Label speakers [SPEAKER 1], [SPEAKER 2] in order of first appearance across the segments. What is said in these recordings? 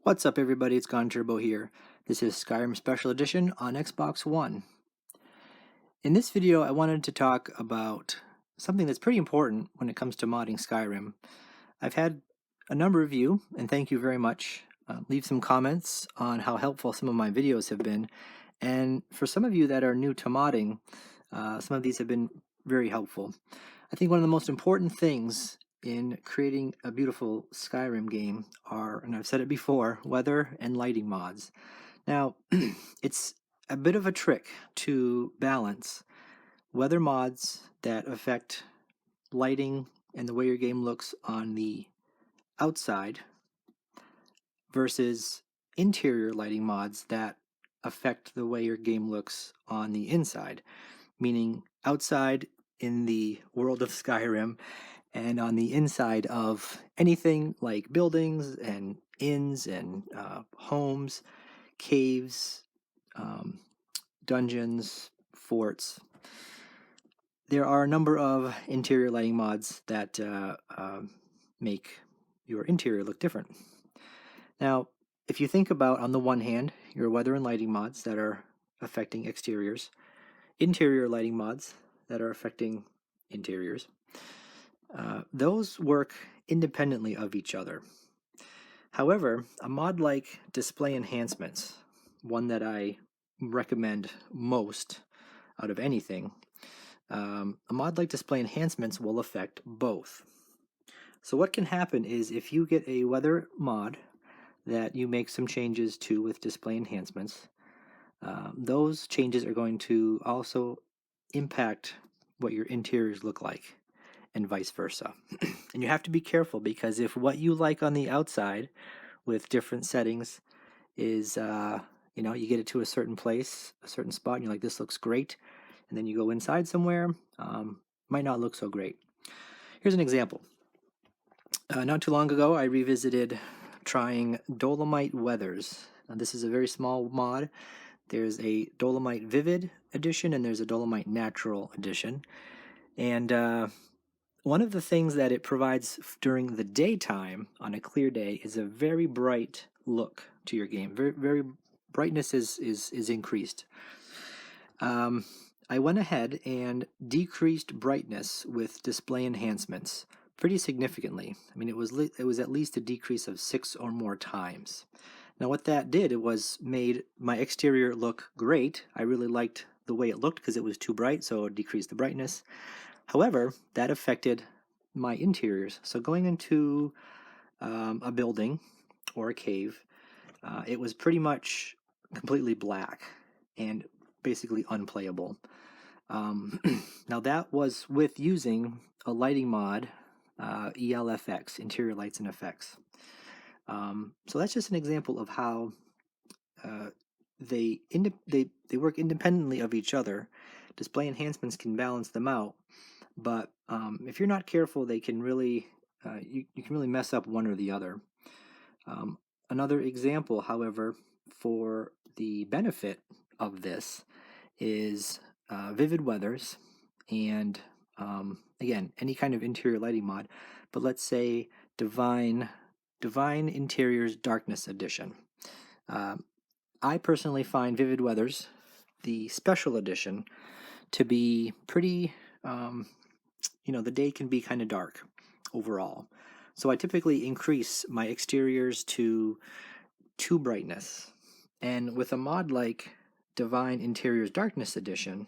[SPEAKER 1] What's up, everybody? It's Gone Turbo here. This is Skyrim Special Edition on Xbox One. In this video, I wanted to talk about something that's pretty important when it comes to modding Skyrim. I've had a number of you, and thank you very much, leave some comments on how helpful some of my videos have been. And for some of you that are new to modding, some of these have been very helpful. I think one of the most important things in creating a beautiful Skyrim game are, and I've said it before, weather and lighting mods. Now, it's a bit of a trick to balance weather mods that affect lighting and the way your game looks on the outside versus interior lighting mods that affect the way your game looks on the inside, meaning outside in the world of Skyrim and on the inside of anything like buildings and inns and homes, caves, dungeons, forts. There are a number of interior lighting mods that make your interior look different. Now, if you think about, on the one hand, your weather and lighting mods that are affecting exteriors, interior lighting mods that are affecting interiors, those work independently of each other. However, a mod like display enhancements, one that I recommend most out of anything, a mod like display enhancements will affect both. So what can happen is if you get a weather mod that you make some changes to with display enhancements, those changes are going to also impact what your interiors look like, and vice versa. And you have to be careful, because if what you like on the outside with different settings is, you get it to a certain place, a certain spot, and you're like, this looks great, and then you go inside somewhere, might not look so great. Here's an example. Not too long ago, I revisited trying Dolomite Weathers. Now, this is a very small mod. There's a Dolomite Vivid edition and there's a Dolomite Natural edition. And one of the things that it provides during the daytime on a clear day is a very bright look to your game. Very brightness is increased. I went ahead and decreased brightness with display enhancements pretty significantly. I mean, it was at least a decrease of 6 or more times. Now, what that did, it was made my exterior look great. I really liked the way it looked because it was too bright, so it decreased the brightness. However, that affected my interiors. So going into a building or a cave, it was pretty much completely black and basically unplayable. Now that was with using a lighting mod, ELFX, Interior Lights and Effects. So that's just an example of how they work independently of each other. Display enhancements can balance them out, but if you're not careful, they can really you can really mess up one or the other. Another example, however, for the benefit of this is Vivid Weathers and again, any kind of interior lighting mod, but let's say Divine Interiors Darkness Edition. I personally find Vivid Weathers, the special edition, to be pretty, the day can be kind of dark overall. So I typically increase my exteriors to 2 brightness. And with a mod like Divine Interiors Darkness Edition,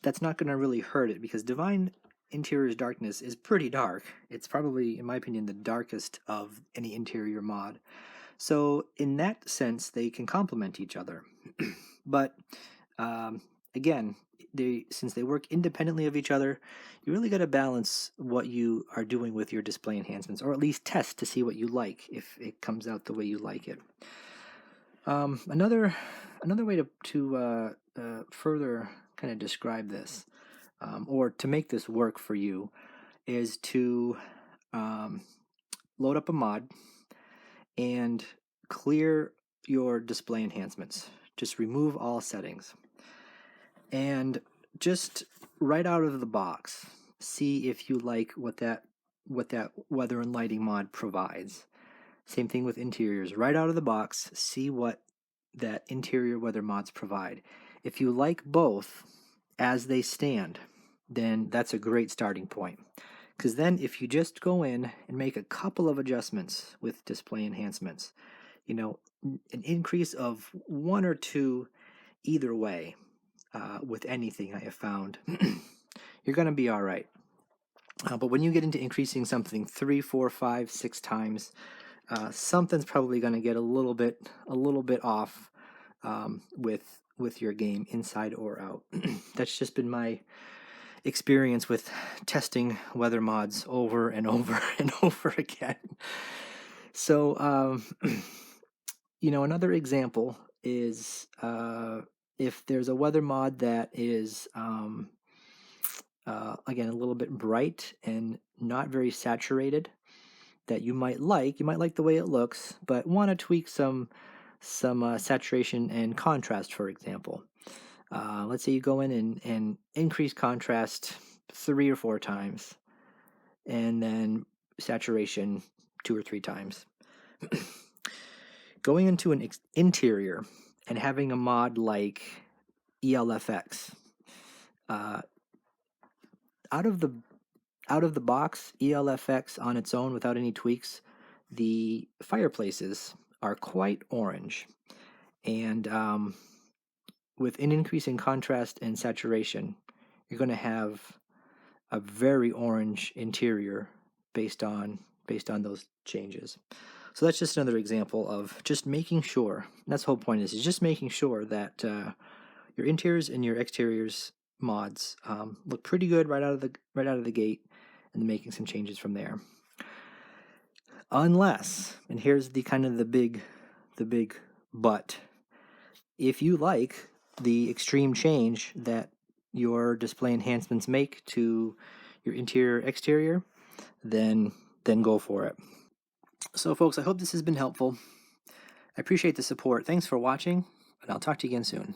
[SPEAKER 1] that's not going to really hurt it, because Divine Interiors Darkness is pretty dark. It's probably, in my opinion, the darkest of any interior mod. So in that sense, they can complement each other. But again, since they work independently of each other, you really got to balance what you are doing with your display enhancements, or at least test to see what you like, if it comes out the way you like it. Another way to further kind of describe this, or to make this work for you, is to load up a mod and clear your display enhancements. Just remove all settings. And just right out of the box, see if you like what that weather and lighting mod provides. Same thing with interiors. Right out of the box, see what that interior weather mods provide. If you like both as they stand, then that's a great starting point. Because then if you just go in and make a couple of adjustments with display enhancements, an increase of 1 or 2 either way, with anything I have found, you're going to be all right. But when you get into increasing something 3, 4, 5, 6 times, something's probably going to get a little bit off, with your game, inside or out. That's just been my experience with testing weather mods over and over and over again. So, another example is, if there's a weather mod that is, again, a little bit bright and not very saturated, that you might like the way it looks, but want to tweak some saturation and contrast, for example. Let's say you go in and increase contrast 3 or 4 times, and then saturation 2 or 3 times. Going into an interior and having a mod like ELFX, out of the box, ELFX on its own without any tweaks, the fireplaces are quite orange, and with an increase in contrast and saturation, you're going to have a very orange interior based on those changes. So that's just another example of just making sure. That's the whole point, is just making sure that your interiors and your exteriors mods look pretty good right out of the gate, and then making some changes from there. Unless, and here's the big but, if you like the extreme change that your display enhancements make to your interior exterior, then go for it. So folks, I hope this has been helpful. I appreciate the support. Thanks for watching, and I'll talk to you again soon.